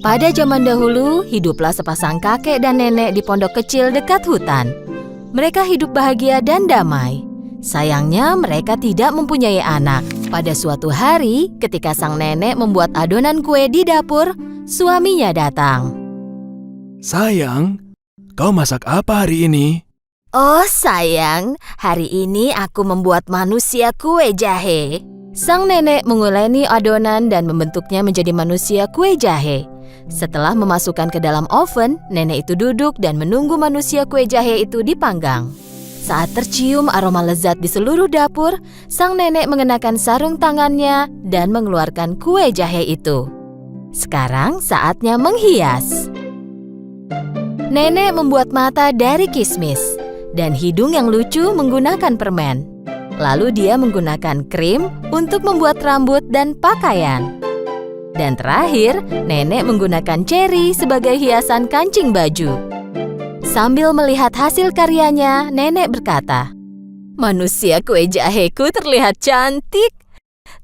Pada zaman dahulu, hiduplah sepasang kakek dan nenek di pondok kecil dekat hutan. Mereka hidup bahagia dan damai. Sayangnya, mereka tidak mempunyai anak. Pada suatu hari, ketika sang nenek membuat adonan kue di dapur, suaminya datang. Sayang, kau masak apa hari ini? Oh sayang, hari ini aku membuat manusia kue jahe. Sang nenek menguleni adonan dan membentuknya menjadi manusia kue jahe. Setelah memasukkan ke dalam oven, nenek itu duduk dan menunggu manusia kue jahe itu dipanggang. Saat tercium aroma lezat di seluruh dapur, sang nenek mengenakan sarung tangannya dan mengeluarkan kue jahe itu. Sekarang saatnya menghias. Nenek membuat mata dari kismis dan hidung yang lucu menggunakan permen. Lalu dia menggunakan krim untuk membuat rambut dan pakaian. Dan terakhir, nenek menggunakan ceri sebagai hiasan kancing baju. Sambil melihat hasil karyanya, nenek berkata, "Manusia kue jaheku terlihat cantik,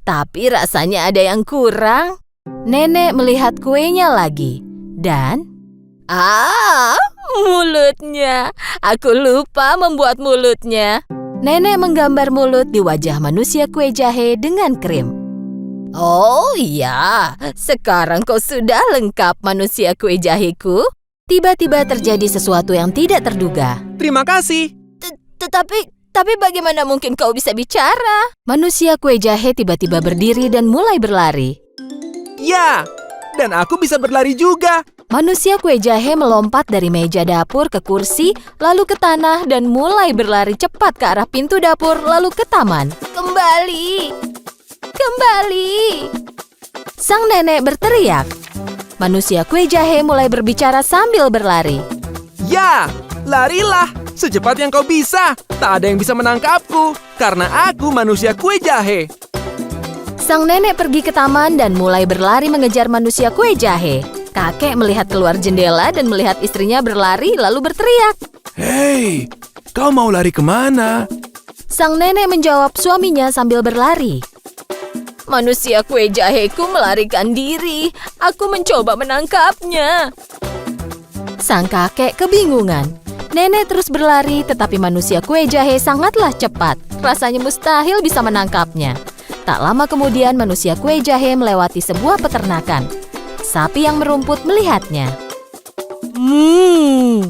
tapi rasanya ada yang kurang." Nenek melihat kuenya lagi, dan mulutnya. Aku lupa membuat mulutnya. Nenek menggambar mulut di wajah manusia kue jahe dengan krim. Oh iya, sekarang kau sudah lengkap manusia kue jaheku. Tiba-tiba terjadi sesuatu yang tidak terduga. Terima kasih. Tapi bagaimana mungkin kau bisa bicara? Manusia kue jahe tiba-tiba berdiri dan mulai berlari. Ya, dan aku bisa berlari juga. Manusia kue jahe melompat dari meja dapur ke kursi, lalu ke tanah dan mulai berlari cepat ke arah pintu dapur, lalu ke taman. Kembali! Sang nenek berteriak. Manusia kue jahe mulai berbicara sambil berlari. Ya, larilah secepat yang kau bisa. Tak ada yang bisa menangkapku, karena aku manusia kue jahe. Sang nenek pergi ke taman dan mulai berlari mengejar manusia kue jahe. Kakek melihat keluar jendela dan melihat istrinya berlari lalu berteriak. Hei, kau mau lari kemana? Sang nenek menjawab suaminya sambil berlari. Manusia kue jaheku melarikan diri. Aku mencoba menangkapnya. Sang kakek kebingungan. Nenek terus berlari, tetapi manusia kue jahe sangatlah cepat. Rasanya mustahil bisa menangkapnya. Tak lama kemudian manusia kue jahe melewati sebuah peternakan. Sapi yang merumput melihatnya.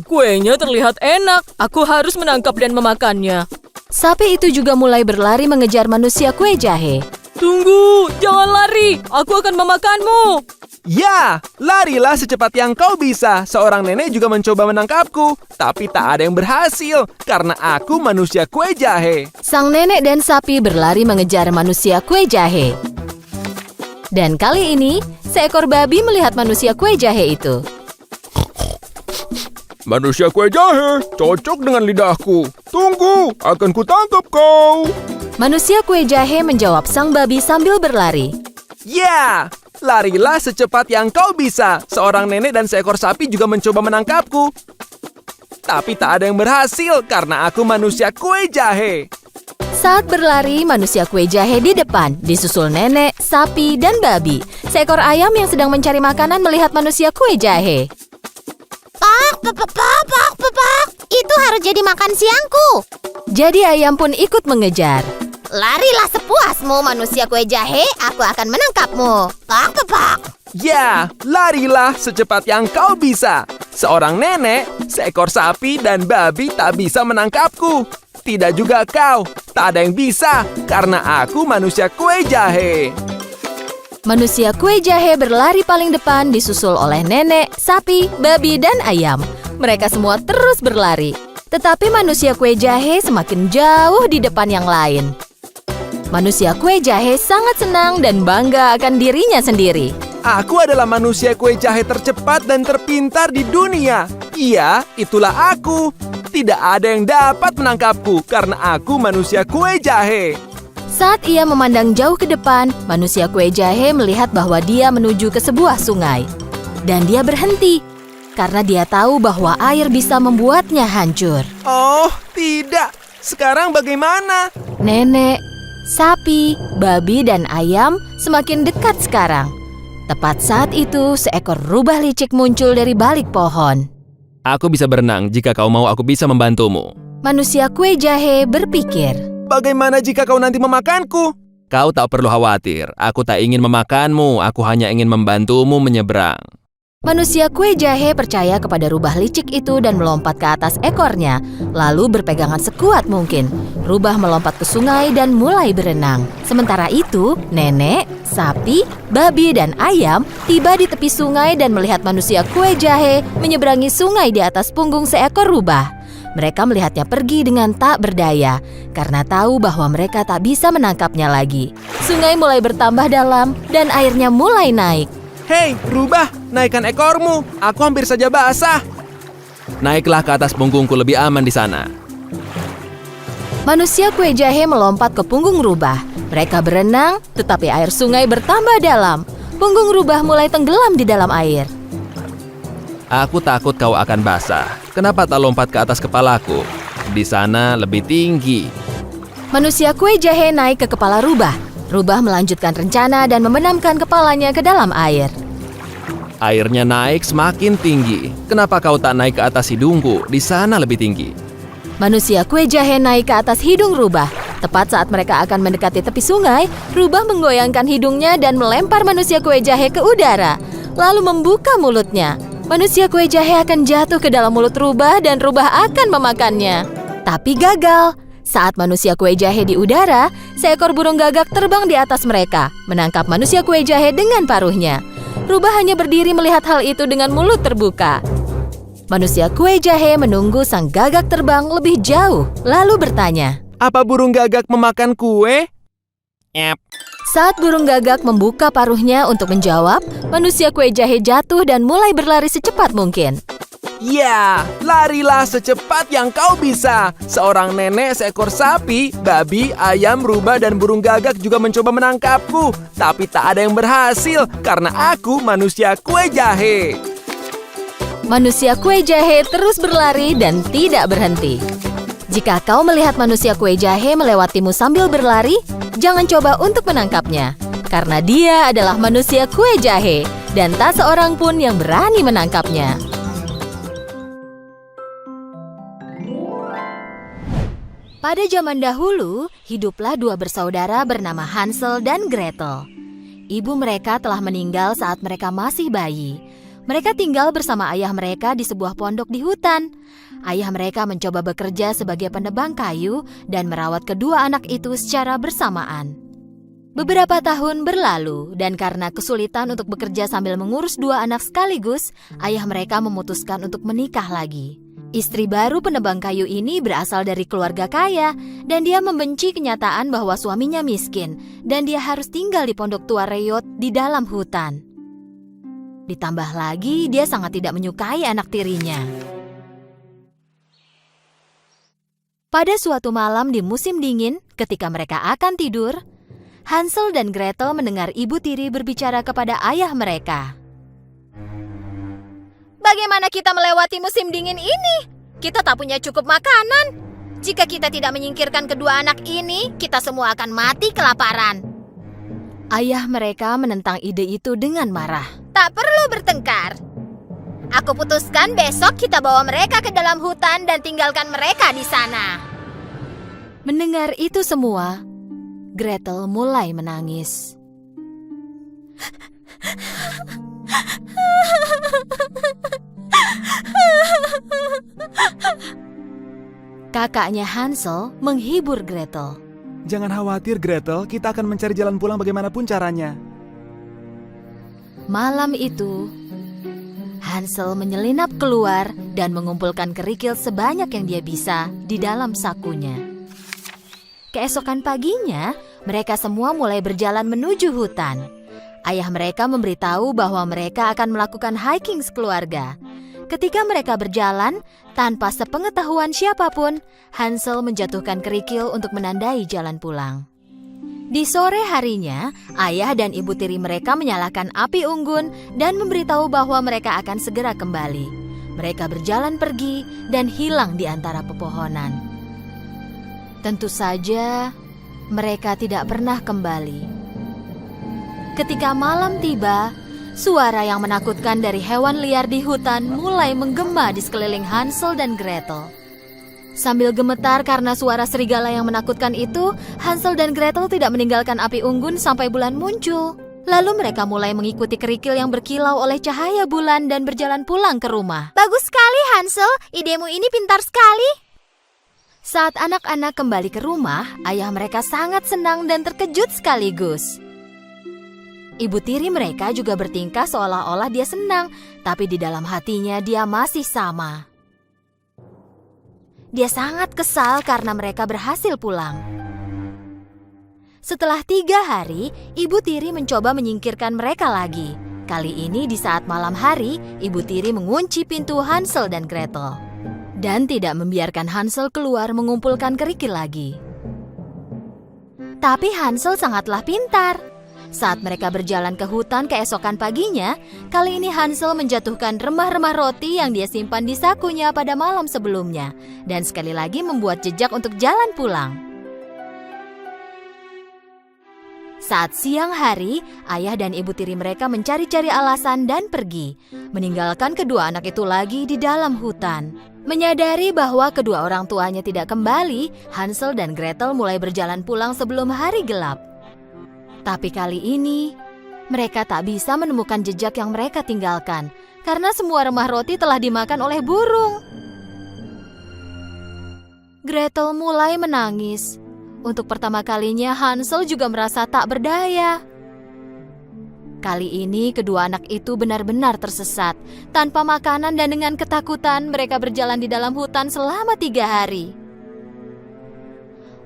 Kuenya terlihat enak. Aku harus menangkap dan memakannya. Sapi itu juga mulai berlari mengejar manusia kue jahe. Tunggu, jangan lari. Aku akan memakanmu. Ya, larilah secepat yang kau bisa. Seorang nenek juga mencoba menangkapku, tapi tak ada yang berhasil karena aku manusia kue jahe. Sang nenek dan sapi berlari mengejar manusia kue jahe. Dan kali ini, seekor babi melihat manusia kue jahe itu. Manusia kue jahe, cocok dengan lidahku. Tunggu, akan kutangkap kau. Manusia kue jahe menjawab sang babi sambil berlari. Ya, larilah secepat yang kau bisa. Seorang nenek dan seekor sapi juga mencoba menangkapku. Tapi tak ada yang berhasil karena aku manusia kue jahe. Saat berlari, manusia kue jahe di depan, disusul nenek, sapi, dan babi. Seekor ayam yang sedang mencari makanan melihat manusia kue jahe. Pak, itu harus jadi makan siangku. Jadi ayam pun ikut mengejar. Larilah sepuasmu, manusia kue jahe. Aku akan menangkapmu. Pak. Ya, larilah secepat yang kau bisa. Seorang nenek, seekor sapi, dan babi tak bisa menangkapku. Tidak juga kau. Tak ada yang bisa, karena aku manusia kue jahe. Manusia kue jahe berlari paling depan disusul oleh nenek, sapi, babi, dan ayam. Mereka semua terus berlari. Tetapi manusia kue jahe semakin jauh di depan yang lain. Manusia kue jahe sangat senang dan bangga akan dirinya sendiri. Aku adalah manusia kue jahe tercepat dan terpintar di dunia. Iya, itulah aku. Tidak ada yang dapat menangkapku karena aku manusia kue jahe. Saat ia memandang jauh ke depan, manusia kue jahe melihat bahwa dia menuju ke sebuah sungai. Dan dia berhenti, karena dia tahu bahwa air bisa membuatnya hancur. Oh, tidak. Sekarang bagaimana? Nenek, sapi, babi, dan ayam semakin dekat sekarang. Tepat saat itu, seekor rubah licik muncul dari balik pohon. Aku bisa berenang, jika kau mau aku bisa membantumu. Manusia kue jahe berpikir. Bagaimana jika kau nanti memakanku? Kau tak perlu khawatir, aku tak ingin memakanmu, aku hanya ingin membantumu menyeberang. Manusia kue jahe percaya kepada rubah licik itu dan melompat ke atas ekornya, lalu berpegangan sekuat mungkin. Rubah melompat ke sungai dan mulai berenang. Sementara itu, nenek, sapi, babi, dan ayam tiba di tepi sungai dan melihat manusia kue jahe menyeberangi sungai di atas punggung seekor rubah. Mereka melihatnya pergi dengan tak berdaya, karena tahu bahwa mereka tak bisa menangkapnya lagi. Sungai mulai bertambah dalam dan airnya mulai naik. Hei, rubah, naikkan ekormu. Aku hampir saja basah. Naiklah ke atas punggungku, lebih aman di sana. Manusia kue jahe melompat ke punggung rubah. Mereka berenang, tetapi air sungai bertambah dalam. Punggung rubah mulai tenggelam di dalam air. Aku takut kau akan basah. Kenapa tak lompat ke atas kepalaku? Di sana lebih tinggi. Manusia kue jahe naik ke kepala rubah. Rubah melanjutkan rencana dan membenamkan kepalanya ke dalam air. Airnya naik semakin tinggi. Kenapa kau tak naik ke atas hidungku? Di sana lebih tinggi. Manusia kue jahe naik ke atas hidung rubah. Tepat saat mereka akan mendekati tepi sungai, rubah menggoyangkan hidungnya dan melempar manusia kue jahe ke udara, lalu membuka mulutnya. Manusia kue jahe akan jatuh ke dalam mulut rubah dan rubah akan memakannya. Tapi gagal. Saat manusia kue jahe di udara, seekor burung gagak terbang di atas mereka, menangkap manusia kue jahe dengan paruhnya. Rubah hanya berdiri melihat hal itu dengan mulut terbuka. Manusia kue jahe menunggu sang gagak terbang lebih jauh, lalu bertanya, Apa burung gagak memakan kue? Saat burung gagak membuka paruhnya untuk menjawab, manusia kue jahe jatuh dan mulai berlari secepat mungkin. Ya, larilah secepat yang kau bisa. Seorang nenek, seekor sapi, babi, ayam, rubah, dan burung gagak juga mencoba menangkapku. Tapi tak ada yang berhasil karena aku manusia kue jahe. Manusia kue jahe terus berlari dan tidak berhenti. Jika kau melihat manusia kue jahe melewatimu sambil berlari, jangan coba untuk menangkapnya. Karena dia adalah manusia kue jahe dan tak seorang pun yang berani menangkapnya. Pada zaman dahulu, hiduplah dua bersaudara bernama Hansel dan Gretel. Ibu mereka telah meninggal saat mereka masih bayi. Mereka tinggal bersama ayah mereka di sebuah pondok di hutan. Ayah mereka mencoba bekerja sebagai penebang kayu dan merawat kedua anak itu secara bersamaan. Beberapa tahun berlalu dan karena kesulitan untuk bekerja sambil mengurus dua anak sekaligus, ayah mereka memutuskan untuk menikah lagi. Istri baru penebang kayu ini berasal dari keluarga kaya dan dia membenci kenyataan bahwa suaminya miskin dan dia harus tinggal di pondok tua reyot di dalam hutan. Ditambah lagi dia sangat tidak menyukai anak tirinya. Pada suatu malam di musim dingin, ketika mereka akan tidur, Hansel dan Gretel mendengar ibu tiri berbicara kepada ayah mereka. Bagaimana kita melewati musim dingin ini? Kita tak punya cukup makanan. Jika kita tidak menyingkirkan kedua anak ini, kita semua akan mati kelaparan. Ayah mereka menentang ide itu dengan marah. Tak perlu bertengkar. Aku putuskan besok kita bawa mereka ke dalam hutan dan tinggalkan mereka di sana. Mendengar itu semua, Gretel mulai menangis. Kakaknya Hansel menghibur Gretel. Jangan khawatir Gretel, kita akan mencari jalan pulang bagaimanapun caranya. Malam itu, Hansel menyelinap keluar dan mengumpulkan kerikil sebanyak yang dia bisa di dalam sakunya. Keesokan paginya, mereka semua mulai berjalan menuju hutan. Ayah mereka memberitahu bahwa mereka akan melakukan hiking sekeluarga. Ketika mereka berjalan, tanpa sepengetahuan siapapun, Hansel menjatuhkan kerikil untuk menandai jalan pulang. Di sore harinya, ayah dan ibu tiri mereka menyalakan api unggun dan memberitahu bahwa mereka akan segera kembali. Mereka berjalan pergi dan hilang di antara pepohonan. Tentu saja, mereka tidak pernah kembali. Ketika malam tiba, Suara yang menakutkan dari hewan liar di hutan mulai menggema di sekeliling Hansel dan Gretel. Sambil gemetar karena suara serigala yang menakutkan itu, Hansel dan Gretel tidak meninggalkan api unggun sampai bulan muncul. Lalu mereka mulai mengikuti kerikil yang berkilau oleh cahaya bulan dan berjalan pulang ke rumah. Bagus sekali, Hansel. Idemu ini pintar sekali. Saat anak-anak kembali ke rumah, ayah mereka sangat senang dan terkejut sekaligus. Ibu tiri mereka juga bertingkah seolah-olah dia senang, tapi di dalam hatinya dia masih sama. Dia sangat kesal karena mereka berhasil pulang. Setelah 3 hari, ibu tiri mencoba menyingkirkan mereka lagi. Kali ini di saat malam hari, ibu tiri mengunci pintu Hansel dan Gretel. Dan tidak membiarkan Hansel keluar mengumpulkan kerikil lagi. Tapi Hansel sangatlah pintar. Saat mereka berjalan ke hutan keesokan paginya, kali ini Hansel menjatuhkan remah-remah roti yang dia simpan di sakunya pada malam sebelumnya, dan sekali lagi membuat jejak untuk jalan pulang. Saat siang hari, ayah dan ibu tiri mereka mencari-cari alasan dan pergi, meninggalkan kedua anak itu lagi di dalam hutan. Menyadari bahwa kedua orang tuanya tidak kembali, Hansel dan Gretel mulai berjalan pulang sebelum hari gelap. Tapi kali ini, mereka tak bisa menemukan jejak yang mereka tinggalkan, karena semua remah roti telah dimakan oleh burung. Gretel mulai menangis. Untuk pertama kalinya Hansel juga merasa tak berdaya. Kali ini kedua anak itu benar-benar tersesat. Tanpa makanan dan dengan ketakutan mereka berjalan di dalam hutan selama 3 hari.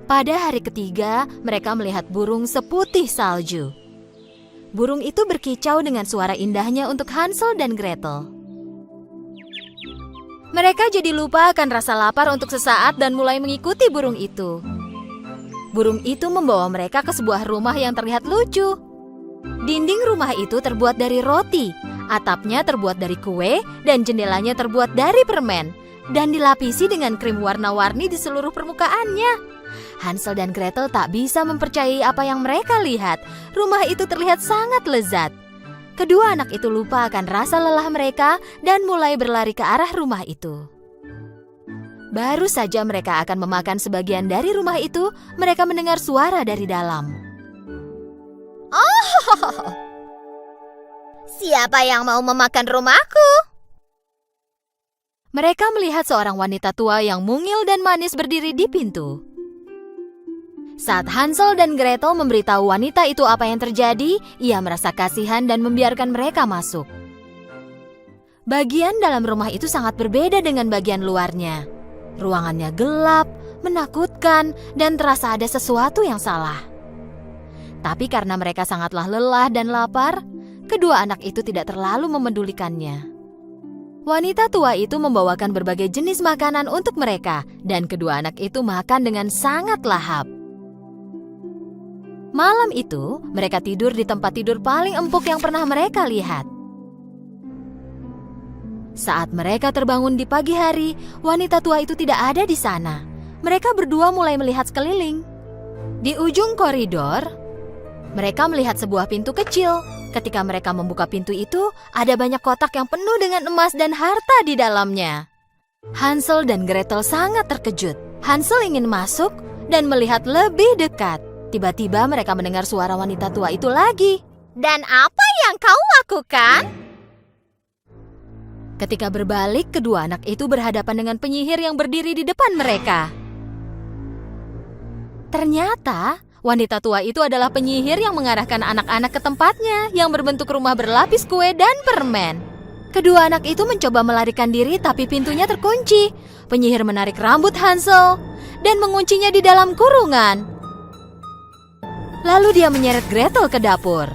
Pada hari ketiga, mereka melihat burung seputih salju. Burung itu berkicau dengan suara indahnya untuk Hansel dan Gretel. Mereka jadi lupa akan rasa lapar untuk sesaat dan mulai mengikuti burung itu. Burung itu membawa mereka ke sebuah rumah yang terlihat lucu. Dinding rumah itu terbuat dari roti, atapnya terbuat dari kue, dan jendelanya terbuat dari permen, dan dilapisi dengan krim warna-warni di seluruh permukaannya. Hansel dan Gretel tak bisa mempercayai apa yang mereka lihat. Rumah itu terlihat sangat lezat. Kedua anak itu lupa akan rasa lelah mereka dan mulai berlari ke arah rumah itu. Baru saja mereka akan memakan sebagian dari rumah itu, mereka mendengar suara dari dalam. Oh, siapa yang mau memakan rumahku? Mereka melihat seorang wanita tua yang mungil dan manis berdiri di pintu. Saat Hansel dan Gretel memberitahu wanita itu apa yang terjadi, ia merasa kasihan dan membiarkan mereka masuk. Bagian dalam rumah itu sangat berbeda dengan bagian luarnya. Ruangannya gelap, menakutkan, dan terasa ada sesuatu yang salah. Tapi karena mereka sangatlah lelah dan lapar, kedua anak itu tidak terlalu memedulikannya. Wanita tua itu membawakan berbagai jenis makanan untuk mereka, dan kedua anak itu makan dengan sangat lahap. Malam itu, mereka tidur di tempat tidur paling empuk yang pernah mereka lihat. Saat mereka terbangun di pagi hari, wanita tua itu tidak ada di sana. Mereka berdua mulai melihat sekeliling. Di ujung koridor, mereka melihat sebuah pintu kecil. Ketika mereka membuka pintu itu, ada banyak kotak yang penuh dengan emas dan harta di dalamnya. Hansel dan Gretel sangat terkejut. Hansel ingin masuk dan melihat lebih dekat. Tiba-tiba mereka mendengar suara wanita tua itu lagi. Dan apa yang kau lakukan? Ketika berbalik, kedua anak itu berhadapan dengan penyihir yang berdiri di depan mereka. Ternyata, wanita tua itu adalah penyihir yang mengarahkan anak-anak ke tempatnya yang berbentuk rumah berlapis kue dan permen. Kedua anak itu mencoba melarikan diri tapi pintunya terkunci. Penyihir menarik rambut Hansel dan menguncinya di dalam kurungan. Lalu dia menyeret Gretel ke dapur.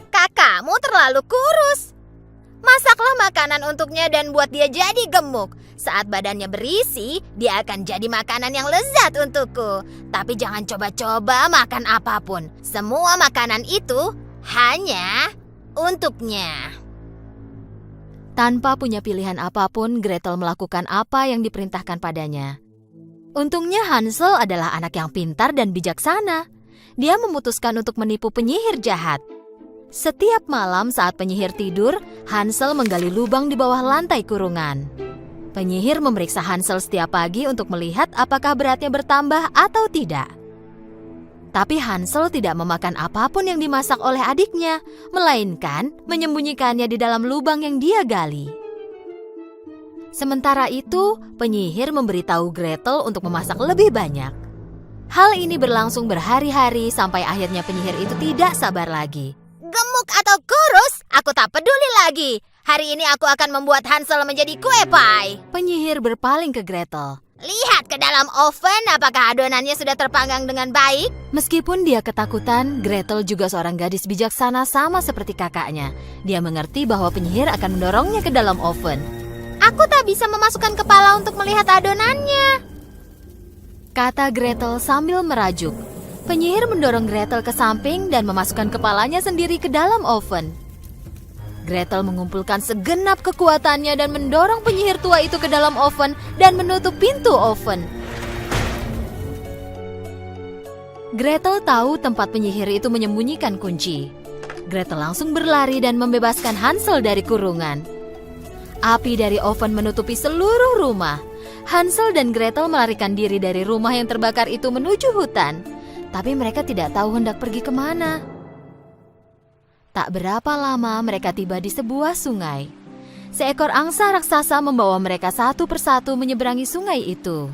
Kakakmu terlalu kurus. Masaklah makanan untuknya dan buat dia jadi gemuk. Saat badannya berisi, dia akan jadi makanan yang lezat untukku. Tapi jangan coba-coba makan apapun. Semua makanan itu hanya untuknya. Tanpa punya pilihan apapun, Gretel melakukan apa yang diperintahkan padanya. Untungnya Hansel adalah anak yang pintar dan bijaksana. Dia memutuskan untuk menipu penyihir jahat. Setiap malam saat penyihir tidur, Hansel menggali lubang di bawah lantai kurungan. Penyihir memeriksa Hansel setiap pagi untuk melihat apakah beratnya bertambah atau tidak. Tapi Hansel tidak memakan apapun yang dimasak oleh adiknya, melainkan menyembunyikannya di dalam lubang yang dia gali. Sementara itu, penyihir memberitahu Gretel untuk memasak lebih banyak. Hal ini berlangsung berhari-hari sampai akhirnya penyihir itu tidak sabar lagi. Gemuk atau kurus, aku tak peduli lagi. Hari ini aku akan membuat Hansel menjadi kue pie. Penyihir berpaling ke Gretel. Lihat ke dalam oven, apakah adonannya sudah terpanggang dengan baik? Meskipun dia ketakutan, Gretel juga seorang gadis bijaksana sama seperti kakaknya. Dia mengerti bahwa penyihir akan mendorongnya ke dalam oven. Aku tak bisa memasukkan kepala untuk melihat adonannya, kata Gretel sambil merajuk. Penyihir mendorong Gretel ke samping dan memasukkan kepalanya sendiri ke dalam oven. Gretel mengumpulkan segenap kekuatannya dan mendorong penyihir tua itu ke dalam oven dan menutup pintu oven. Gretel tahu tempat penyihir itu menyembunyikan kunci. Gretel langsung berlari dan membebaskan Hansel dari kurungan. Api dari oven menutupi seluruh rumah. Hansel dan Gretel melarikan diri dari rumah yang terbakar itu menuju hutan. Tapi mereka tidak tahu hendak pergi kemana. Tak berapa lama mereka tiba di sebuah sungai. Seekor angsa raksasa membawa mereka satu persatu menyeberangi sungai itu.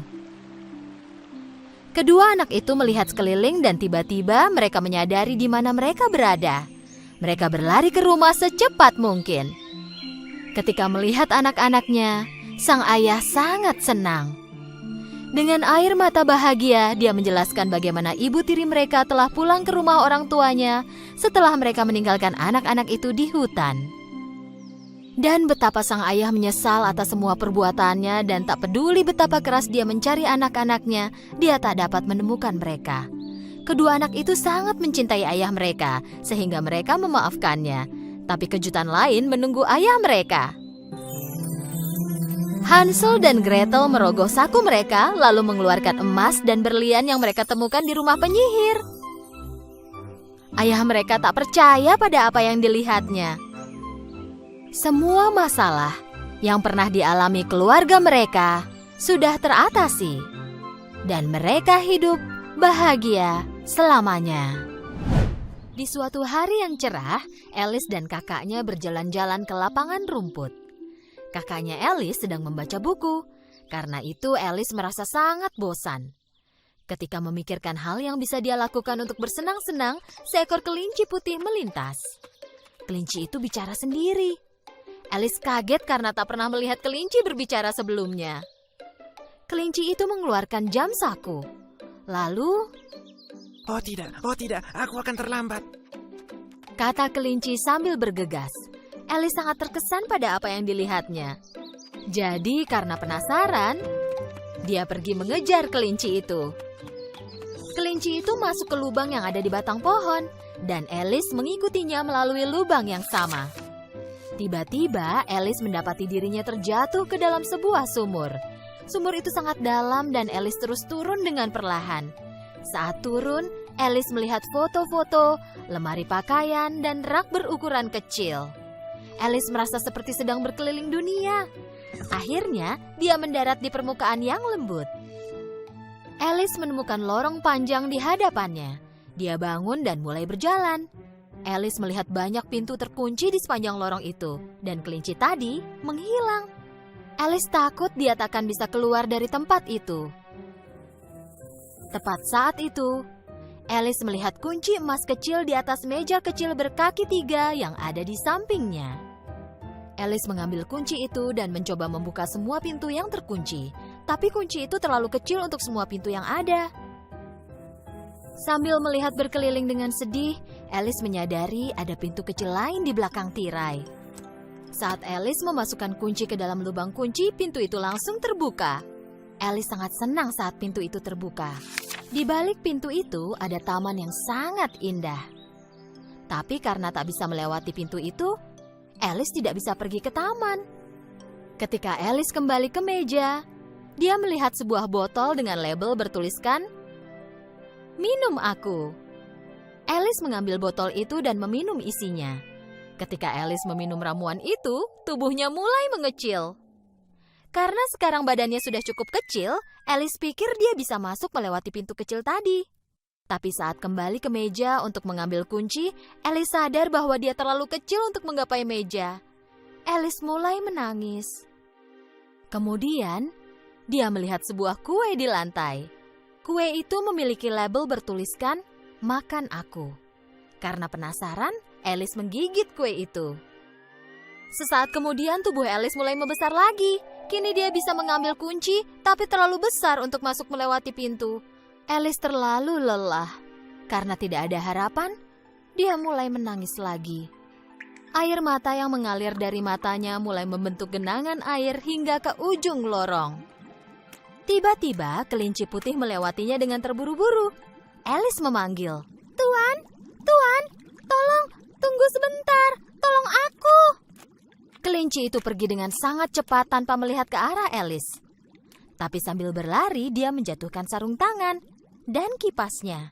Kedua anak itu melihat sekeliling dan tiba-tiba mereka menyadari di mana mereka berada. Mereka berlari ke rumah secepat mungkin. Ketika melihat anak-anaknya, sang ayah sangat senang. Dengan air mata bahagia, dia menjelaskan bagaimana ibu tiri mereka telah pulang ke rumah orang tuanya setelah mereka meninggalkan anak-anak itu di hutan. Dan betapa sang ayah menyesal atas semua perbuatannya dan tak peduli betapa keras dia mencari anak-anaknya, dia tak dapat menemukan mereka. Kedua anak itu sangat mencintai ayah mereka, sehingga mereka memaafkannya. Tapi kejutan lain menunggu ayah mereka. Hansel dan Gretel merogoh saku mereka lalu mengeluarkan emas dan berlian yang mereka temukan di rumah penyihir. Ayah mereka tak percaya pada apa yang dilihatnya. Semua masalah yang pernah dialami keluarga mereka sudah teratasi. Dan mereka hidup bahagia selamanya. Di suatu hari yang cerah, Alice dan kakaknya berjalan-jalan ke lapangan rumput. Kakaknya Alice sedang membaca buku. Karena itu Alice merasa sangat bosan. Ketika memikirkan hal yang bisa dia lakukan untuk bersenang-senang, seekor kelinci putih melintas. Kelinci itu bicara sendiri. Alice kaget karena tak pernah melihat kelinci berbicara sebelumnya. Kelinci itu mengeluarkan jam saku. Lalu, Oh tidak, aku akan terlambat. kata kelinci sambil bergegas. Alice sangat terkesan pada apa yang dilihatnya. Jadi karena penasaran, dia pergi mengejar kelinci itu. Kelinci itu masuk ke lubang yang ada di batang pohon, dan Alice mengikutinya melalui lubang yang sama. Tiba-tiba Alice mendapati dirinya terjatuh ke dalam sebuah sumur. Sumur itu sangat dalam dan Alice terus turun dengan perlahan. Saat turun, Alice melihat foto-foto, lemari pakaian, dan rak berukuran kecil. Alice merasa seperti sedang berkeliling dunia. Akhirnya, dia mendarat di permukaan yang lembut. Alice menemukan lorong panjang di hadapannya. Dia bangun dan mulai berjalan. Alice melihat banyak pintu terkunci di sepanjang lorong itu, dan kelinci tadi menghilang. Alice takut dia tak akan bisa keluar dari tempat itu. Tepat saat itu, Alice melihat kunci emas kecil di atas meja kecil berkaki 3 yang ada di sampingnya. Alice mengambil kunci itu dan mencoba membuka semua pintu yang terkunci. Tapi kunci itu terlalu kecil untuk semua pintu yang ada. Sambil melihat berkeliling dengan sedih, Alice menyadari ada pintu kecil lain di belakang tirai. Saat Alice memasukkan kunci ke dalam lubang kunci, pintu itu langsung terbuka. Alice sangat senang saat pintu itu terbuka. Di balik pintu itu ada taman yang sangat indah. Tapi karena tak bisa melewati pintu itu, Alice tidak bisa pergi ke taman. Ketika Alice kembali ke meja, dia melihat sebuah botol dengan label bertuliskan, "Minum aku." Alice mengambil botol itu dan meminum isinya. Ketika Alice meminum ramuan itu, tubuhnya mulai mengecil. Karena sekarang badannya sudah cukup kecil, Alice pikir dia bisa masuk melewati pintu kecil tadi. Tapi saat kembali ke meja untuk mengambil kunci, Alice sadar bahwa dia terlalu kecil untuk menggapai meja. Alice mulai menangis. Kemudian, dia melihat sebuah kue di lantai. Kue itu memiliki label bertuliskan, "Makan aku." Karena penasaran, Alice menggigit kue itu. Sesaat kemudian tubuh Alice mulai membesar lagi. Kini dia bisa mengambil kunci, tapi terlalu besar untuk masuk melewati pintu. Alice terlalu lelah. Karena tidak ada harapan, dia mulai menangis lagi. Air mata yang mengalir dari matanya mulai membentuk genangan air hingga ke ujung lorong. Tiba-tiba kelinci putih melewatinya dengan terburu-buru. Alice memanggil, "Tuan, Tuan, tolong, tunggu sebentar, tolong aku." Kelinci itu pergi dengan sangat cepat tanpa melihat ke arah Alice. Tapi sambil berlari, dia menjatuhkan sarung tangan dan kipasnya.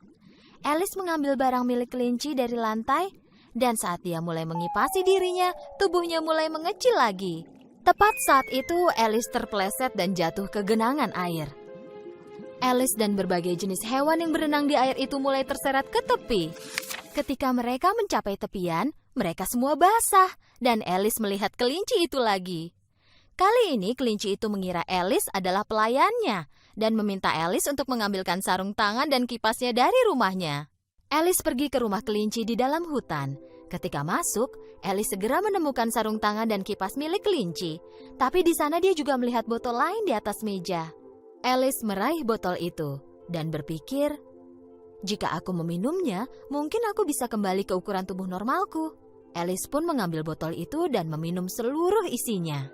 Alice mengambil barang milik kelinci dari lantai, dan saat dia mulai mengipasi dirinya, tubuhnya mulai mengecil lagi. Tepat saat itu, Alice terpeleset dan jatuh ke genangan air. Alice dan berbagai jenis hewan yang berenang di air itu mulai terseret ke tepi. Ketika mereka mencapai tepian, mereka semua basah, dan Alice melihat kelinci itu lagi. Kali ini kelinci itu mengira Alice adalah pelayannya, dan meminta Alice untuk mengambilkan sarung tangan dan kipasnya dari rumahnya. Alice pergi ke rumah kelinci di dalam hutan. Ketika masuk, Alice segera menemukan sarung tangan dan kipas milik kelinci. Tapi di sana dia juga melihat botol lain di atas meja. Alice meraih botol itu dan berpikir, "Jika aku meminumnya, mungkin aku bisa kembali ke ukuran tubuh normalku." Alice pun mengambil botol itu dan meminum seluruh isinya.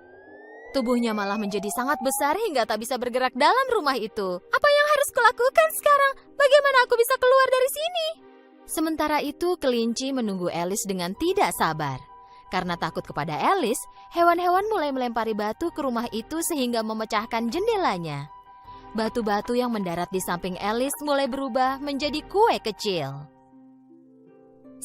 Tubuhnya malah menjadi sangat besar hingga tak bisa bergerak dalam rumah itu. Apa yang harus kulakukan sekarang? Bagaimana aku bisa keluar dari sini? Sementara itu, kelinci menunggu Alice dengan tidak sabar. Karena takut kepada Alice, hewan-hewan mulai melempari batu ke rumah itu sehingga memecahkan jendelanya. Batu-batu yang mendarat di samping Alice mulai berubah menjadi kue kecil.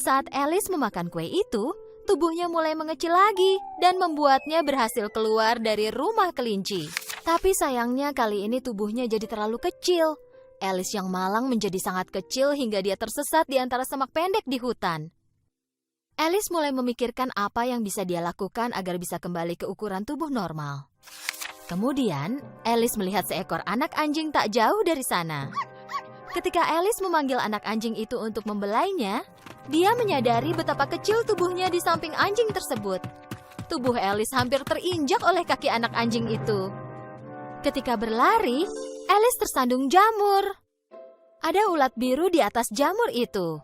Saat Alice memakan kue itu, tubuhnya mulai mengecil lagi dan membuatnya berhasil keluar dari rumah kelinci. Tapi sayangnya kali ini tubuhnya jadi terlalu kecil. Alice yang malang menjadi sangat kecil hingga dia tersesat di antara semak pendek di hutan. Alice mulai memikirkan apa yang bisa dia lakukan agar bisa kembali ke ukuran tubuh normal. Kemudian, Alice melihat seekor anak anjing tak jauh dari sana. Ketika Alice memanggil anak anjing itu untuk membelainya, dia menyadari betapa kecil tubuhnya di samping anjing tersebut. Tubuh Alice hampir terinjak oleh kaki anak anjing itu. Ketika berlari, Alice tersandung jamur. Ada ulat biru di atas jamur itu.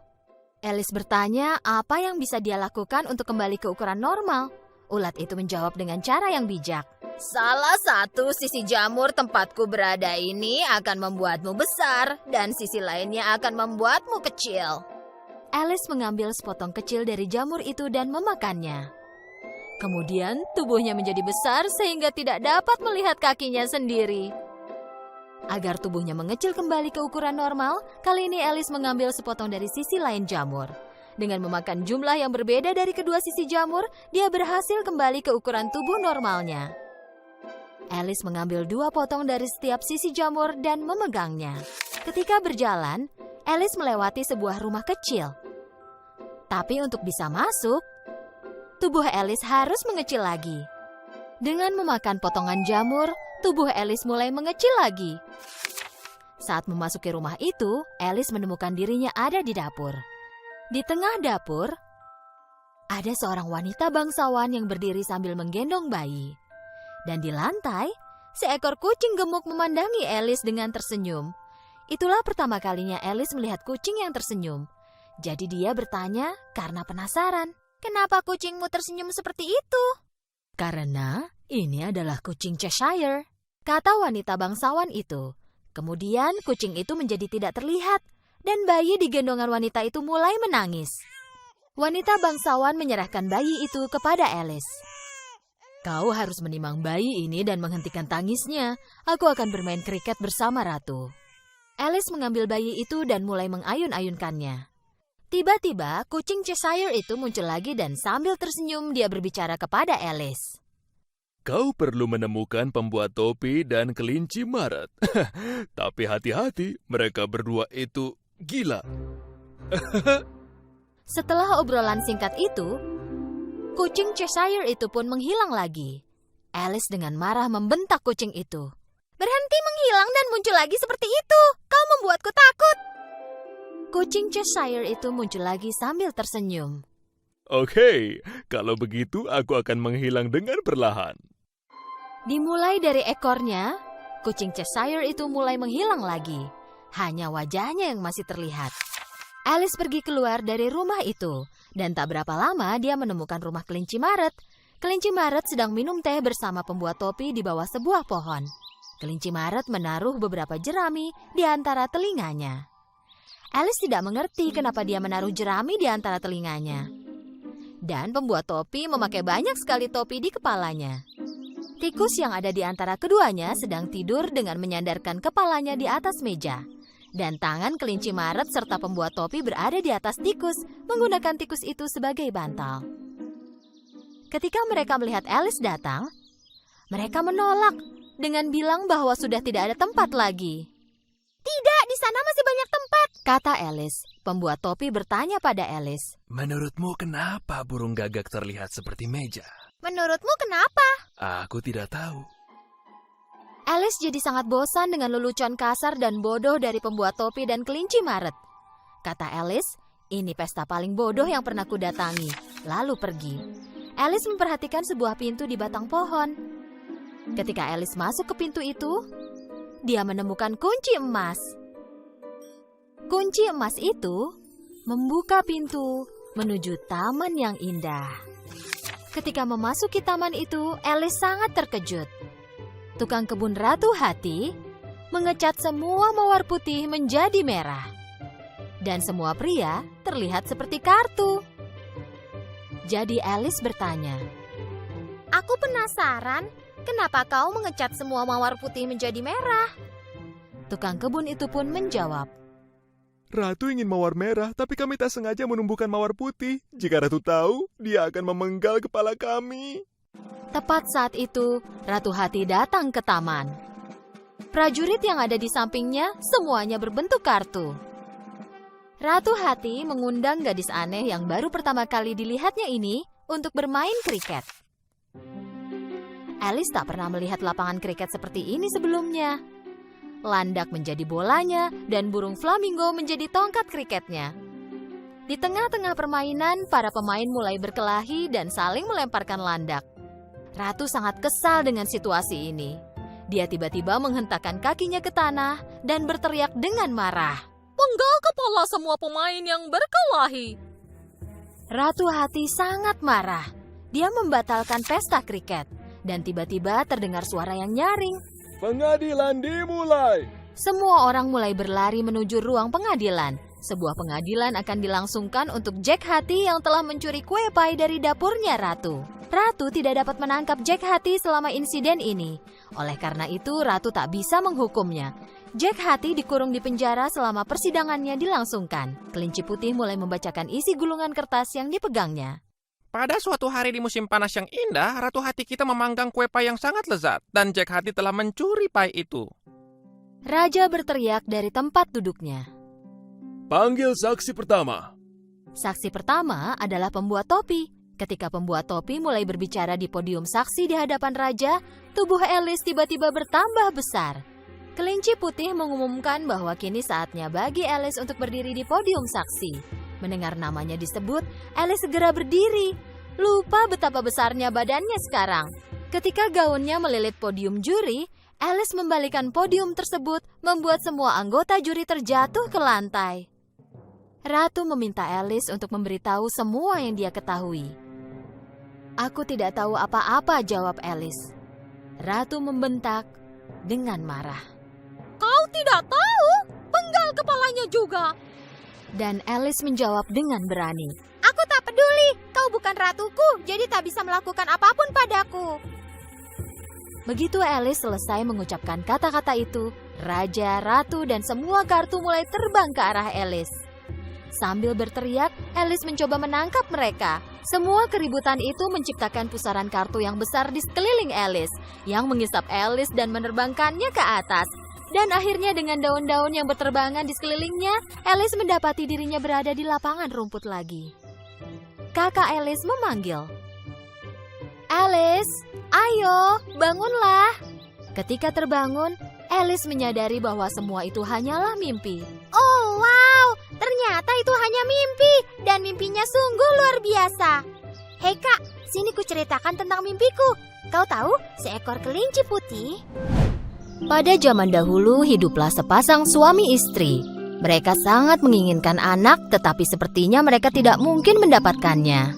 Alice bertanya apa yang bisa dia lakukan untuk kembali ke ukuran normal. Ulat itu menjawab dengan cara yang bijak. Salah satu sisi jamur tempatku berada ini akan membuatmu besar, dan sisi lainnya akan membuatmu kecil. Alice mengambil sepotong kecil dari jamur itu dan memakannya. Kemudian tubuhnya menjadi besar sehingga tidak dapat melihat kakinya sendiri. Agar tubuhnya mengecil kembali ke ukuran normal, kali ini Alice mengambil sepotong dari sisi lain jamur. Dengan memakan jumlah yang berbeda dari kedua sisi jamur, dia berhasil kembali ke ukuran tubuh normalnya. Alice mengambil 2 potong dari setiap sisi jamur dan memegangnya. Ketika berjalan, Alice melewati sebuah rumah kecil. Tapi untuk bisa masuk, tubuh Alice harus mengecil lagi. Dengan memakan potongan jamur, tubuh Alice mulai mengecil lagi. Saat memasuki rumah itu, Alice menemukan dirinya ada di dapur. Di tengah dapur, ada seorang wanita bangsawan yang berdiri sambil menggendong bayi. Dan di lantai, seekor kucing gemuk memandangi Alice dengan tersenyum. Itulah pertama kalinya Alice melihat kucing yang tersenyum. Jadi dia bertanya karena penasaran. Kenapa kucingmu tersenyum seperti itu? Karena ini adalah kucing Cheshire, kata wanita bangsawan itu. Kemudian kucing itu menjadi tidak terlihat, dan bayi di gendongan wanita itu mulai menangis. Wanita bangsawan menyerahkan bayi itu kepada Alice. Kau harus menimang bayi ini dan menghentikan tangisnya. Aku akan bermain kriket bersama ratu. Alice mengambil bayi itu dan mulai mengayun-ayunkannya. Tiba-tiba kucing Cheshire itu muncul lagi dan sambil tersenyum dia berbicara kepada Alice. Kau perlu menemukan pembuat topi dan kelinci Maret. Tapi hati-hati, mereka berdua itu gila. Setelah obrolan singkat itu, kucing Cheshire itu pun menghilang lagi. Alice dengan marah membentak kucing itu. Berhenti menghilang dan muncul lagi seperti itu. Kau membuatku takut. Kucing Cheshire itu muncul lagi sambil tersenyum. Oke, kalau begitu aku akan menghilang dengan perlahan. Dimulai dari ekornya, kucing Cheshire itu mulai menghilang lagi. Hanya wajahnya yang masih terlihat. Alice pergi keluar dari rumah itu, dan tak berapa lama dia menemukan rumah kelinci Maret. Kelinci Maret sedang minum teh bersama pembuat topi di bawah sebuah pohon. Kelinci Maret menaruh beberapa jerami di antara telinganya. Alice tidak mengerti kenapa dia menaruh jerami di antara telinganya. Dan pembuat topi memakai banyak sekali topi di kepalanya. Tikus yang ada di antara keduanya sedang tidur dengan menyandarkan kepalanya di atas meja. Dan tangan kelinci Maret serta pembuat topi berada di atas tikus, menggunakan tikus itu sebagai bantal. Ketika mereka melihat Alice datang, mereka menolak dengan bilang bahwa sudah tidak ada tempat lagi. Tidak, di sana masih banyak tempat, kata Alice. Pembuat topi bertanya pada Alice. Menurutmu kenapa burung gagak terlihat seperti meja? Menurutmu kenapa? Aku tidak tahu. Alice jadi sangat bosan dengan lelucon kasar dan bodoh dari pembuat topi dan kelinci Maret. Kata Alice, ini pesta paling bodoh yang pernah kudatangi. Lalu pergi. Alice memperhatikan sebuah pintu di batang pohon. Ketika Alice masuk ke pintu itu, dia menemukan kunci emas. Kunci emas itu membuka pintu menuju taman yang indah. Ketika memasuki taman itu, Alice sangat terkejut. Tukang kebun Ratu Hati mengecat semua mawar putih menjadi merah. Dan semua pria terlihat seperti kartu. Jadi Alice bertanya, Aku penasaran, kenapa kau mengecat semua mawar putih menjadi merah? Tukang kebun itu pun menjawab, Ratu ingin mawar merah, tapi kami tak sengaja menumbuhkan mawar putih. Jika Ratu tahu, dia akan memenggal kepala kami. Tepat saat itu, Ratu Hati datang ke taman. Prajurit yang ada di sampingnya semuanya berbentuk kartu. Ratu Hati mengundang gadis aneh yang baru pertama kali dilihatnya ini untuk bermain kriket. Alice tak pernah melihat lapangan kriket seperti ini sebelumnya. Landak menjadi bolanya dan burung flamingo menjadi tongkat kriketnya. Di tengah-tengah permainan, para pemain mulai berkelahi dan saling melemparkan landak. Ratu sangat kesal dengan situasi ini. Dia tiba-tiba menghentakkan kakinya ke tanah dan berteriak dengan marah. Penggal kepala semua pemain yang berkelahi. Ratu Hati sangat marah. Dia membatalkan pesta kriket. Dan tiba-tiba terdengar suara yang nyaring. Pengadilan dimulai. Semua orang mulai berlari menuju ruang pengadilan. Sebuah pengadilan akan dilangsungkan untuk Jack Hati yang telah mencuri kue pie dari dapurnya Ratu. Ratu tidak dapat menangkap Jack Hati selama insiden ini. Oleh karena itu, Ratu tak bisa menghukumnya. Jack Hati dikurung di penjara selama persidangannya dilangsungkan. Kelinci putih mulai membacakan isi gulungan kertas yang dipegangnya. Pada suatu hari di musim panas yang indah, Ratu Hati kita memanggang kue pie yang sangat lezat, dan Jack Hati telah mencuri pie itu. Raja berteriak dari tempat duduknya. Panggil saksi pertama. Saksi pertama adalah pembuat topi. Ketika pembuat topi mulai berbicara di podium saksi di hadapan raja, tubuh Alice tiba-tiba bertambah besar. Kelinci putih mengumumkan bahwa kini saatnya bagi Alice untuk berdiri di podium saksi. Mendengar namanya disebut, Alice segera berdiri. Lupa betapa besarnya badannya sekarang. Ketika gaunnya melilit podium juri, Alice membalikan podium tersebut, membuat semua anggota juri terjatuh ke lantai. Ratu meminta Alice untuk memberitahu semua yang dia ketahui. Aku tidak tahu apa-apa, jawab Alice. Ratu membentak dengan marah. Kau tidak tahu? Penggal kepalanya juga. Dan Alice menjawab dengan berani. Aku tak peduli, kau bukan ratuku, jadi tak bisa melakukan apapun padaku. Begitu Alice selesai mengucapkan kata-kata itu, raja, ratu, dan semua kartu mulai terbang ke arah Alice. Sambil berteriak, Alice mencoba menangkap mereka. Semua keributan itu menciptakan pusaran kartu yang besar di sekeliling Alice, yang mengisap Alice dan menerbangkannya ke atas. Dan akhirnya dengan daun-daun yang berterbangan di sekelilingnya, Alice mendapati dirinya berada di lapangan rumput lagi. Kakak Alice memanggil, "Alice, ayo, bangunlah." Ketika terbangun, Alice menyadari bahwa semua itu hanyalah mimpi. Oh wow, ternyata itu hanya mimpi. Dan mimpinya sungguh luar biasa. Hei kak, sini ku ceritakan tentang mimpiku. Kau tahu seekor kelinci putih? Pada zaman dahulu hiduplah sepasang suami istri. Mereka sangat menginginkan anak, tetapi sepertinya mereka tidak mungkin mendapatkannya.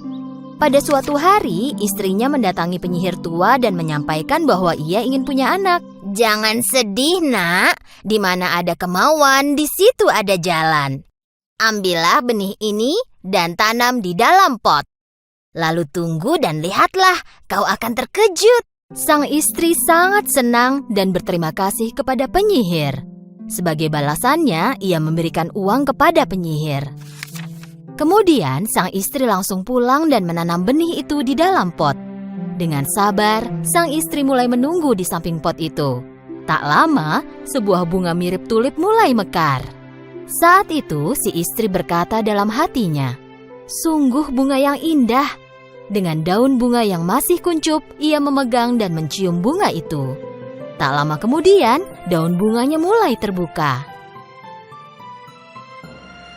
Pada suatu hari, istrinya mendatangi penyihir tua dan menyampaikan bahwa ia ingin punya anak. Jangan sedih nak, di mana ada kemauan, di situ ada jalan. Ambillah benih ini dan tanam di dalam pot. Lalu tunggu dan lihatlah, kau akan terkejut. Sang istri sangat senang dan berterima kasih kepada penyihir. Sebagai balasannya, ia memberikan uang kepada penyihir. Kemudian, sang istri langsung pulang dan menanam benih itu di dalam pot. Dengan sabar, sang istri mulai menunggu di samping pot itu. Tak lama, sebuah bunga mirip tulip mulai mekar. Saat itu, si istri berkata dalam hatinya, "Sungguh bunga yang indah." Dengan daun bunga yang masih kuncup, ia memegang dan mencium bunga itu. Tak lama kemudian, daun bunganya mulai terbuka.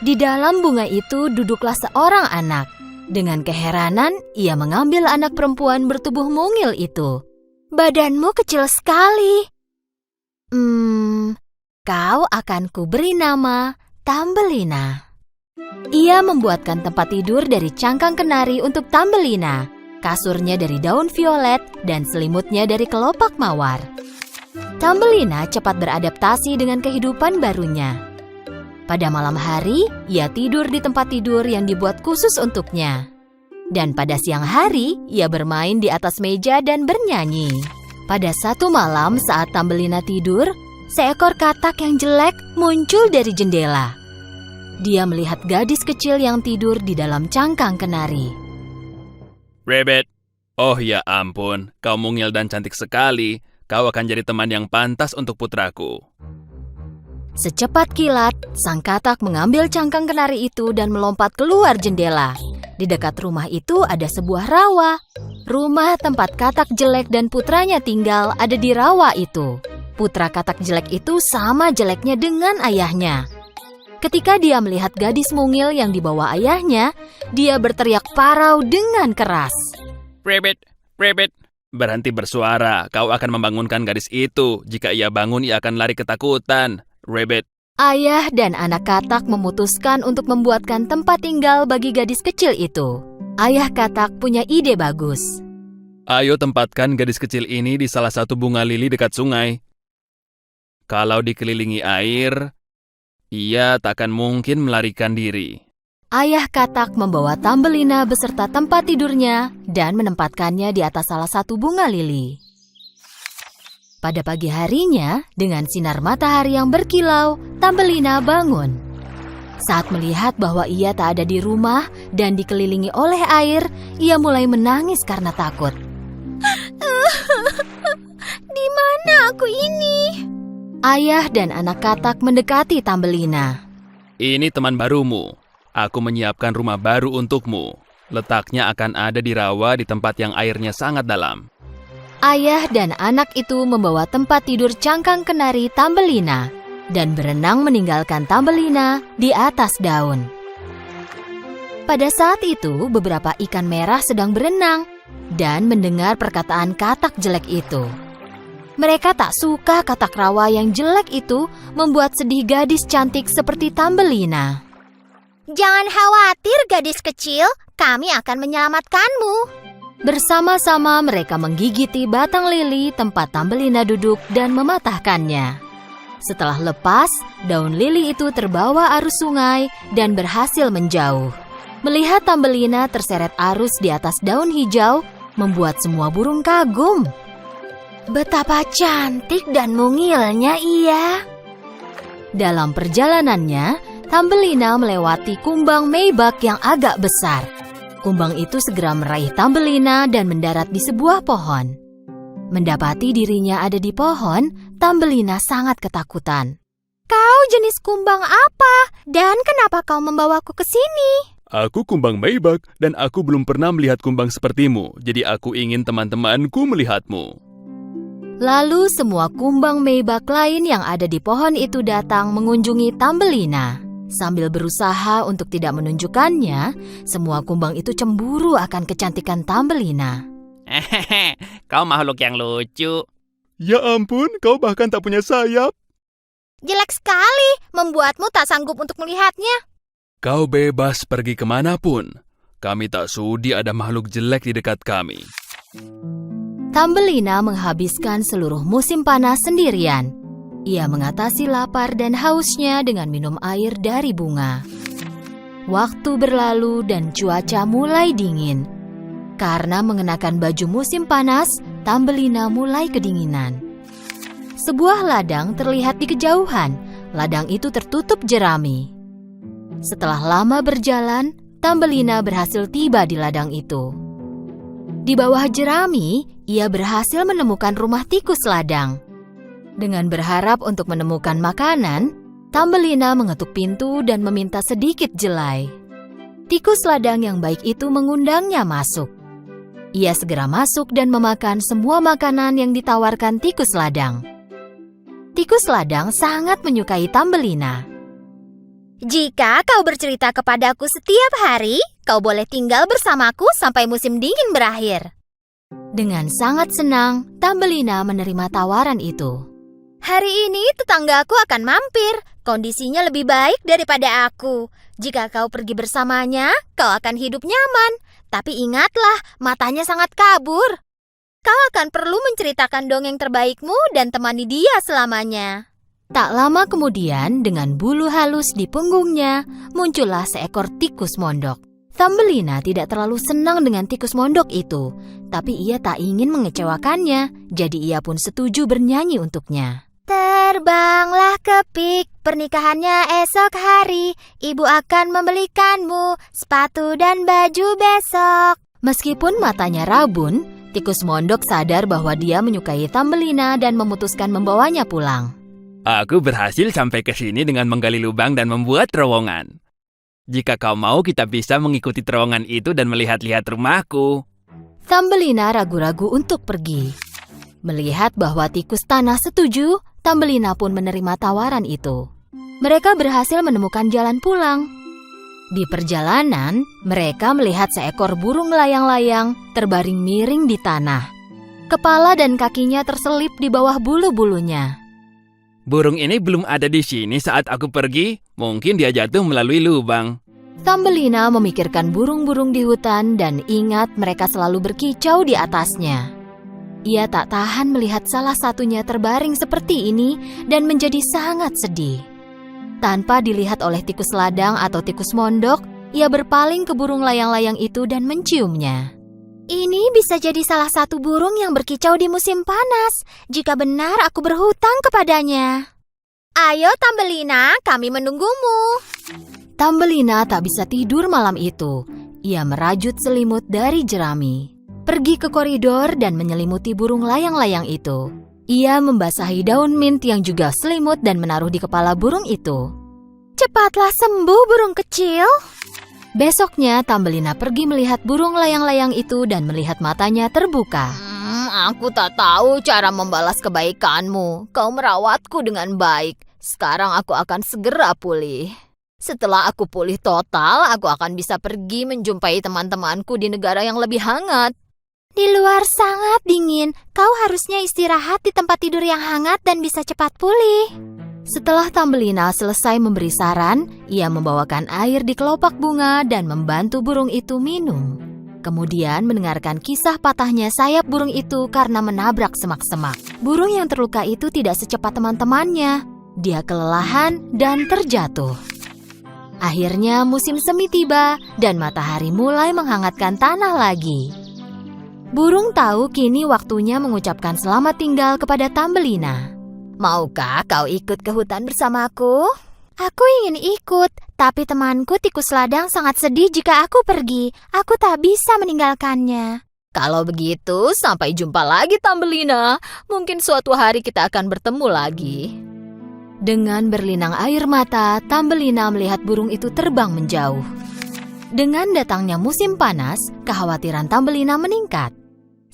Di dalam bunga itu duduklah seorang anak. Dengan keheranan, ia mengambil anak perempuan bertubuh mungil itu. "Badanmu kecil sekali." Kau akan kuberi nama Tambelina." Ia membuatkan tempat tidur dari cangkang kenari untuk Tambelina, kasurnya dari daun violet, dan selimutnya dari kelopak mawar. Tambelina cepat beradaptasi dengan kehidupan barunya. Pada malam hari, ia tidur di tempat tidur yang dibuat khusus untuknya. Dan pada siang hari, ia bermain di atas meja dan bernyanyi. Pada satu malam saat Tambelina tidur, seekor katak yang jelek muncul dari jendela. Dia melihat gadis kecil yang tidur di dalam cangkang kenari. Rabbit, oh ya ampun, kau mungil dan cantik sekali. Kau akan jadi teman yang pantas untuk putraku. Secepat kilat, sang katak mengambil cangkang kenari itu dan melompat keluar jendela. Di dekat rumah itu ada sebuah rawa. Rumah tempat katak jelek dan putranya tinggal ada di rawa itu. Putra katak jelek itu sama jeleknya dengan ayahnya. Ketika dia melihat gadis mungil yang dibawa ayahnya, dia berteriak parau dengan keras. Rabbit, Rabbit, berhenti bersuara. Kau akan membangunkan gadis itu. Jika ia bangun, ia akan lari ketakutan. Rabbit. Ayah dan anak katak memutuskan untuk membuatkan tempat tinggal bagi gadis kecil itu. Ayah katak punya ide bagus. Ayo tempatkan gadis kecil ini di salah satu bunga lili dekat sungai. Kalau dikelilingi air, ia takkan mungkin melarikan diri. Ayah katak membawa Tambelina beserta tempat tidurnya dan menempatkannya di atas salah satu bunga lili. Pada pagi harinya, dengan sinar matahari yang berkilau, Tambelina bangun. Saat melihat bahwa ia tak ada di rumah dan dikelilingi oleh air, ia mulai menangis karena takut. Di mana aku ini? Ayah dan anak katak mendekati Tambelina. Ini teman barumu. Aku menyiapkan rumah baru untukmu. Letaknya akan ada di rawa di tempat yang airnya sangat dalam. Ayah dan anak itu membawa tempat tidur cangkang kenari Tambelina dan berenang meninggalkan Tambelina di atas daun. Pada saat itu, beberapa ikan merah sedang berenang dan mendengar perkataan katak jelek itu. Mereka tak suka katak rawa yang jelek itu membuat sedih gadis cantik seperti Tambelina. Jangan khawatir gadis kecil, kami akan menyelamatkanmu. Bersama-sama mereka menggigiti batang lili tempat Tambelina duduk dan mematahkannya. Setelah lepas, daun lili itu terbawa arus sungai dan berhasil menjauh. Melihat Tambelina terseret arus di atas daun hijau, membuat semua burung kagum. Betapa cantik dan mungilnya ia. Dalam perjalanannya, Thumbelina melewati kumbang Maybach yang agak besar. Kumbang itu segera meraih Thumbelina dan mendarat di sebuah pohon. Mendapati dirinya ada di pohon, Thumbelina sangat ketakutan. Kau jenis kumbang apa? Dan kenapa kau membawaku ke sini? Aku kumbang Maybach dan aku belum pernah melihat kumbang sepertimu, jadi aku ingin teman-temanku melihatmu. Lalu semua kumbang Maybach lain yang ada di pohon itu datang mengunjungi Thumbelina. Sambil berusaha untuk tidak menunjukkannya, semua kumbang itu cemburu akan kecantikan Thumbelina. Kau makhluk yang lucu. Ya ampun, kau bahkan tak punya sayap. Jelek sekali, membuatmu tak sanggup untuk melihatnya. Kau bebas pergi kemanapun. Kami tak sudi ada makhluk jelek di dekat kami. Thumbelina menghabiskan seluruh musim panas sendirian. Ia mengatasi lapar dan hausnya dengan minum air dari bunga. Waktu berlalu dan cuaca mulai dingin. Karena mengenakan baju musim panas, Thumbelina mulai kedinginan. Sebuah ladang terlihat di kejauhan. Ladang itu tertutup jerami. Setelah lama berjalan, Thumbelina berhasil tiba di ladang itu. Di bawah jerami, ia berhasil menemukan rumah tikus ladang. Dengan berharap untuk menemukan makanan, Thumbelina mengetuk pintu dan meminta sedikit jelai. Tikus ladang yang baik itu mengundangnya masuk. Ia segera masuk dan memakan semua makanan yang ditawarkan tikus ladang. Tikus ladang sangat menyukai Thumbelina. Jika kau bercerita kepadaku setiap hari, kau boleh tinggal bersamaku sampai musim dingin berakhir. Dengan sangat senang, Thumbelina menerima tawaran itu. Hari ini tetanggaku akan mampir. Kondisinya lebih baik daripada aku. Jika kau pergi bersamanya, kau akan hidup nyaman. Tapi ingatlah, matanya sangat kabur. Kau akan perlu menceritakan dongeng terbaikmu dan temani dia selamanya. Tak lama kemudian, dengan bulu halus di punggungnya, muncullah seekor tikus mondok. Thumbelina tidak terlalu senang dengan tikus mondok itu, tapi ia tak ingin mengecewakannya, jadi ia pun setuju bernyanyi untuknya. Terbanglah ke Pik, pernikahannya esok hari. Ibu akan membelikanmu sepatu dan baju besok. Meskipun matanya rabun, tikus mondok sadar bahwa dia menyukai Thumbelina dan memutuskan membawanya pulang. Aku berhasil sampai ke sini dengan menggali lubang dan membuat terowongan. Jika kau mau, kita bisa mengikuti terowongan itu dan melihat-lihat rumahku. Thumbelina ragu-ragu untuk pergi. Melihat bahwa tikus tanah setuju, Thumbelina pun menerima tawaran itu. Mereka berhasil menemukan jalan pulang. Di perjalanan, mereka melihat seekor burung layang-layang terbaring miring di tanah. Kepala dan kakinya terselip di bawah bulu-bulunya. Burung ini belum ada di sini saat aku pergi. Mungkin dia jatuh melalui lubang. Thumbelina memikirkan burung-burung di hutan dan ingat mereka selalu berkicau di atasnya. Ia tak tahan melihat salah satunya terbaring seperti ini dan menjadi sangat sedih. Tanpa dilihat oleh tikus ladang atau tikus mondok, ia berpaling ke burung layang-layang itu dan menciumnya. Ini bisa jadi salah satu burung yang berkicau di musim panas. Jika benar aku berhutang kepadanya. Ayo Thumbelina, kami menunggumu. Thumbelina tak bisa tidur malam itu. Ia merajut selimut dari jerami. Pergi ke koridor dan menyelimuti burung layang-layang itu. Ia membasahi daun mint yang juga selimut dan menaruh di kepala burung itu. Cepatlah sembuh burung kecil. Besoknya Thumbelina pergi melihat burung layang-layang itu dan melihat matanya terbuka. Aku tak tahu cara membalas kebaikanmu. Kau merawatku dengan baik. Sekarang aku akan segera pulih. Setelah aku pulih total, aku akan bisa pergi menjumpai teman-temanku di negara yang lebih hangat. Di luar sangat dingin. Kau harusnya istirahat di tempat tidur yang hangat dan bisa cepat pulih. Setelah Thumbelina selesai memberi saran, ia membawakan air di kelopak bunga dan membantu burung itu minum. Kemudian mendengarkan kisah patahnya sayap burung itu karena menabrak semak-semak. Burung yang terluka itu tidak secepat teman-temannya. Dia kelelahan dan terjatuh. Akhirnya musim semi tiba dan matahari mulai menghangatkan tanah lagi. Burung tahu kini waktunya mengucapkan selamat tinggal kepada Thumbelina. Maukah kau ikut ke hutan bersamaku? Aku ingin ikut, tapi temanku tikus ladang sangat sedih jika aku pergi. Aku tak bisa meninggalkannya. Kalau begitu, sampai jumpa lagi Tambelina. Mungkin suatu hari kita akan bertemu lagi. Dengan berlinang air mata, Tambelina melihat burung itu terbang menjauh. Dengan datangnya musim panas, kekhawatiran Tambelina meningkat.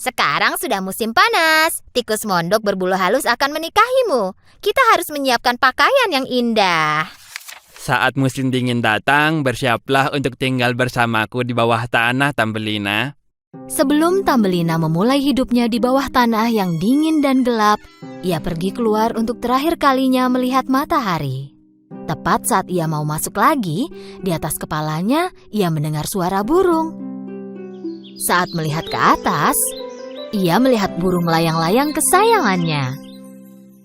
Sekarang sudah musim panas. Tikus mondok berbulu halus akan menikahimu. Kita harus menyiapkan pakaian yang indah. Saat musim dingin datang, bersiaplah untuk tinggal bersamaku di bawah tanah, Tambelina. Sebelum Tambelina memulai hidupnya di bawah tanah yang dingin dan gelap, ia pergi keluar untuk terakhir kalinya melihat matahari. Tepat saat ia mau masuk lagi, di atas kepalanya ia mendengar suara burung. Saat melihat ke atas, ia melihat burung layang-layang kesayangannya.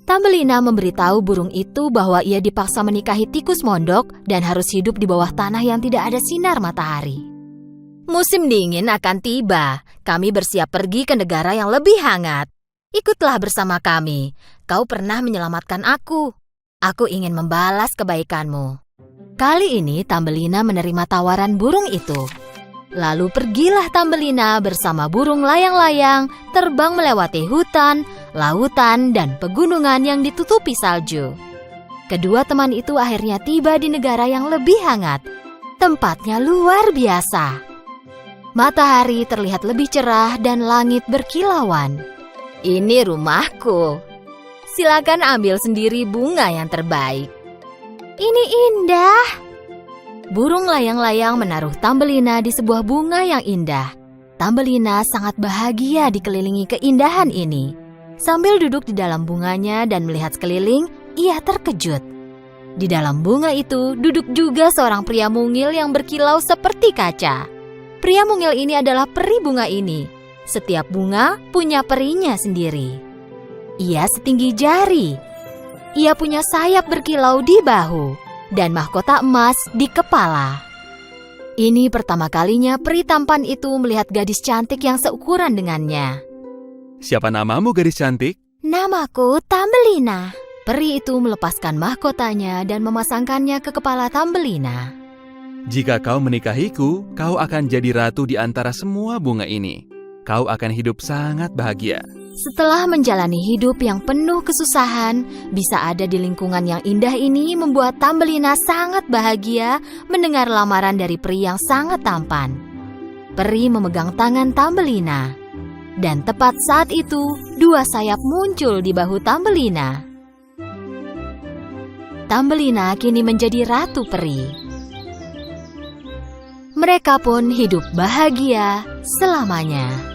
Tambelina memberitahu burung itu bahwa ia dipaksa menikahi tikus mondok dan harus hidup di bawah tanah yang tidak ada sinar matahari. Musim dingin akan tiba. Kami bersiap pergi ke negara yang lebih hangat. Ikutlah bersama kami. Kau pernah menyelamatkan aku. Aku ingin membalas kebaikanmu. Kali ini Tambelina menerima tawaran burung itu. Lalu pergilah Tambelina bersama burung layang-layang terbang melewati hutan, lautan, dan pegunungan yang ditutupi salju. Kedua teman itu akhirnya tiba di negara yang lebih hangat. Tempatnya luar biasa. Matahari terlihat lebih cerah dan langit berkilauan. Ini rumahku. Silakan ambil sendiri bunga yang terbaik. Ini indah. Burung layang-layang menaruh Tambelina di sebuah bunga yang indah. Tambelina sangat bahagia dikelilingi keindahan ini. Sambil duduk di dalam bunganya dan melihat sekeliling, ia terkejut. Di dalam bunga itu duduk juga seorang pria mungil yang berkilau seperti kaca. Pria mungil ini adalah peri bunga ini. Setiap bunga punya perinya sendiri. Ia setinggi jari. Ia punya sayap berkilau di bahu dan mahkota emas di kepala. Ini pertama kalinya peri tampan itu melihat gadis cantik yang seukuran dengannya. Siapa namamu, gadis cantik? Namaku Tambelina. Peri itu melepaskan mahkotanya dan memasangkannya ke kepala Tambelina. Jika kau menikahiku, kau akan jadi ratu di antara semua bunga ini. Kau akan hidup sangat bahagia. Setelah menjalani hidup yang penuh kesusahan, bisa ada di lingkungan yang indah ini membuat Tambelina sangat bahagia mendengar lamaran dari peri yang sangat tampan. Peri memegang tangan Tambelina. Dan tepat saat itu, dua sayap muncul di bahu Tambelina. Tambelina kini menjadi ratu peri. Mereka pun hidup bahagia selamanya.